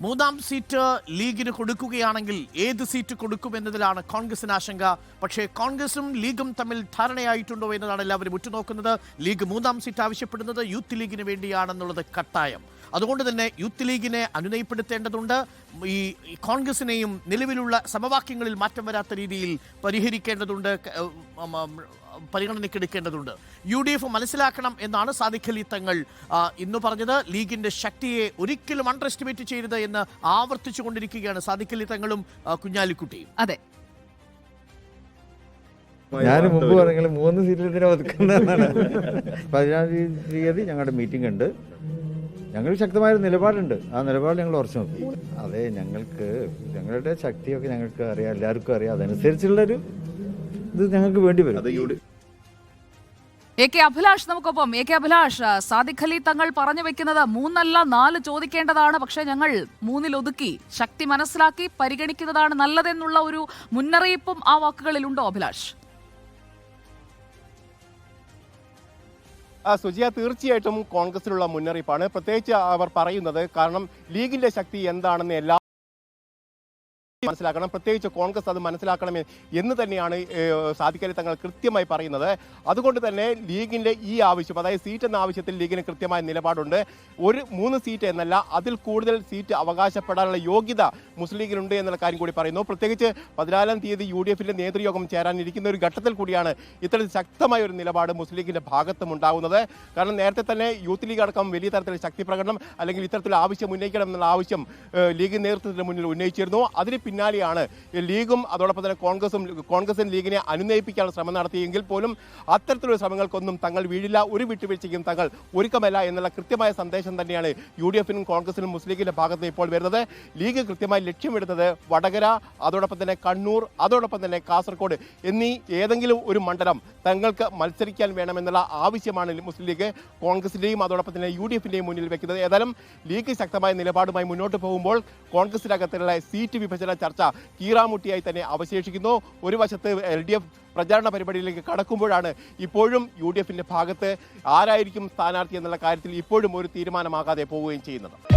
മൂന്നാം സീറ്റ് ലീഗിന് കൊടുക്കുകയാണെങ്കിൽ ഏത് സീറ്റ് കൊടുക്കുമെന്നതിലാണ് കോൺഗ്രസിന് ആശങ്ക. പക്ഷേ കോൺഗ്രസും ലീഗും തമ്മിൽ ധാരണയായിട്ടുണ്ടോ എന്നതാണ് എല്ലാവരും ഉറ്റുനോക്കുന്നത്. ലീഗ് മൂന്നാം സീറ്റ് ആവശ്യപ്പെടുന്നത് യൂത്ത് ലീഗിന് വേണ്ടിയാണെന്നുള്ളത് കട്ടായം. അതുകൊണ്ട് തന്നെ യൂത്ത് ലീഗിനെ അനുനയിപ്പെടുത്തേണ്ടതുണ്ട്. ഈ കോൺഗ്രസിനെയും നിലവിലുള്ള സമവാക്യങ്ങളിൽ മാറ്റം വരാത്ത രീതിയിൽ പരിഹരിക്കേണ്ടതുണ്ട്, പരിഗണനയ്ക്കെടുക്കേണ്ടതുണ്ട്. UDF മനസ്സിലാക്കണം എന്നാണ് സാദിഖ് അലി തങ്ങൾ ഇന്ന് പറഞ്ഞത്. ലീഗിന്റെ ശക്തിയെ ഒരിക്കലും അണ്ടർ എസ്റ്റിമേറ്റ് ചെയ്യരുത് എന്ന് ആവർത്തിച്ചു കൊണ്ടിരിക്കുകയാണ് സാദിഖ് അലി തങ്ങളും കുഞ്ഞാലിക്കുട്ടിയും. അതെ, ഞാൻ മുമ്പ് പറഞ്ഞെങ്കിൽ 3 സീറ്റിൽ ഒതുക്കുന്നതാണ്. 14-ാം തീയതി ഞങ്ങളുടെ മീറ്റിംഗ് ഉണ്ട്. ഞങ്ങൾ ശക്തമായ നിലപാടുണ്ട്. ആ നിലപാട് ഞങ്ങൾ ഉറച്ചു നോക്കി. അതെ, ഞങ്ങളുടെ ശക്തിയൊക്കെ ഞങ്ങൾക്ക് അറിയാം, എല്ലാവർക്കും അറിയാം. അതനുസരിച്ചുള്ളൊരു ഇത് ഞങ്ങൾക്ക് വേണ്ടി വരും. AK അഭിലാഷ് നമുക്കൊപ്പം. AK അഭിലാഷ്, സാദിഖ് അലി തങ്ങൾ പറഞ്ഞു വെക്കുന്നത് 3 അല്ല 4 ചോദിക്കേണ്ടതാണ്, പക്ഷെ ഞങ്ങൾ 3-ൽ ഒതുക്കി, ശക്തി മനസ്സിലാക്കി പരിഗണിക്കുന്നതാണ് നല്ലതെന്നുള്ള ഒരു മുന്നറിയിപ്പും ആ വാക്കുകളിലുണ്ടോ അഭിലാഷ്? സുജിയ, തീർച്ചയായിട്ടും കോൺഗ്രസിനുള്ള മുന്നറിയിപ്പാണ്. പ്രത്യേകിച്ച് അവർ പറയുന്നത്, കാരണം ലീഗിന്റെ ശക്തി എന്താണെന്ന് എല്ലാ മനസ്സിലാക്കണം, പ്രത്യേകിച്ച് കോൺഗ്രസ് അത് മനസ്സിലാക്കണം എന്ന് തന്നെയാണ് സാദിഖ് അലി തങ്ങൾ കൃത്യമായി പറയുന്നത്. അതുകൊണ്ട് തന്നെ ലീഗിന്റെ ഈ ആവശ്യം, അതായത് സീറ്റ് എന്ന ആവശ്യത്തിൽ ലീഗിന് കൃത്യമായ നിലപാടുണ്ട്. 3 സീറ്റ് എന്നല്ല, അതിൽ കൂടുതൽ സീറ്റ് അവകാശപ്പെടാനുള്ള യോഗ്യത മുസ്ലിം ലീഗിനുണ്ട് എന്നുള്ള കാര്യം കൂടി പറയുന്നു. പ്രത്യേകിച്ച് 14-ാം തീയതി UDFന്റെ നേതൃയോഗം ചേരാനിരിക്കുന്ന ഒരു ഘട്ടത്തിൽ കൂടിയാണ് ഇത്തരത്തിൽ ശക്തമായ ഒരു നിലപാട് മുസ്ലിം ലീഗിന്റെ ഭാഗത്തും ഉണ്ടാകുന്നത്. കാരണം നേരത്തെ തന്നെ യൂത്ത് ലീഗ് അടക്കം വലിയ തരത്തിൽ ശക്തി പ്രകടനം അല്ലെങ്കിൽ ഇത്തരത്തിൽ ആവശ്യം ഉന്നയിക്കണം എന്നുള്ള ആവശ്യം ലീഗ് നേതൃത്വത്തിന് മുന്നിൽ ഉന്നയിച്ചിരുന്നു. അതിന് പിന്നാലെയാണ് ലീഗും അതോടൊപ്പം തന്നെ കോൺഗ്രസും ലീഗിനെ അനുനയിപ്പിക്കാനുള്ള ശ്രമം നടത്തിയെങ്കിൽ പോലും അത്തരത്തിലുള്ള ശ്രമങ്ങൾക്കൊന്നും തങ്ങൾ വീഴില്ല, ഒരു വിട്ടുവീഴ്ചയ്ക്കും തങ്ങൾ ഒരുക്കമല്ല എന്നുള്ള കൃത്യമായ സന്ദേശം തന്നെയാണ് UDFനും കോൺഗ്രസിനും മുസ്ലിം ലീഗിന്റെ ഭാഗത്ത് ഇപ്പോൾ വരുന്നത്. ലീഗ് കൃത്യമായി ലക്ഷ്യമിടുന്നത് വടകര, അതോടൊപ്പം തന്നെ കണ്ണൂർ, അതോടൊപ്പം തന്നെ കാസർഗോഡ് എന്നീ ഏതെങ്കിലും ഒരു മണ്ഡലം തങ്ങൾക്ക് മത്സരിക്കാൻ വേണമെന്നുള്ള ആവശ്യമാണ് മുസ്ലിം ലീഗ് കോൺഗ്രസിന്റെയും അതോടൊപ്പം തന്നെ UDFന്റെയും മുന്നിൽ വെക്കുന്നത്. ഏതായാലും ലീഗ് ശക്തമായ നിലപാടുമായി മുന്നോട്ട് പോകുമ്പോൾ കോൺഗ്രസിനകത്തുള്ള സീറ്റ് വിഭജന ചർച്ച കീറാമുട്ടിയായി തന്നെ അവശേഷിക്കുന്നു. ഒരു വശത്ത് LDF പ്രചാരണ പരിപാടിയിലേക്ക് കടക്കുമ്പോഴാണ് ഇപ്പോഴും UDFന്റെ ഭാഗത്ത് ആരായിരിക്കും സ്ഥാനാർത്ഥി എന്നുള്ള കാര്യത്തിൽ ഇപ്പോഴും ഒരു തീരുമാനമാകാതെ പോവുകയും ചെയ്യുന്നത്.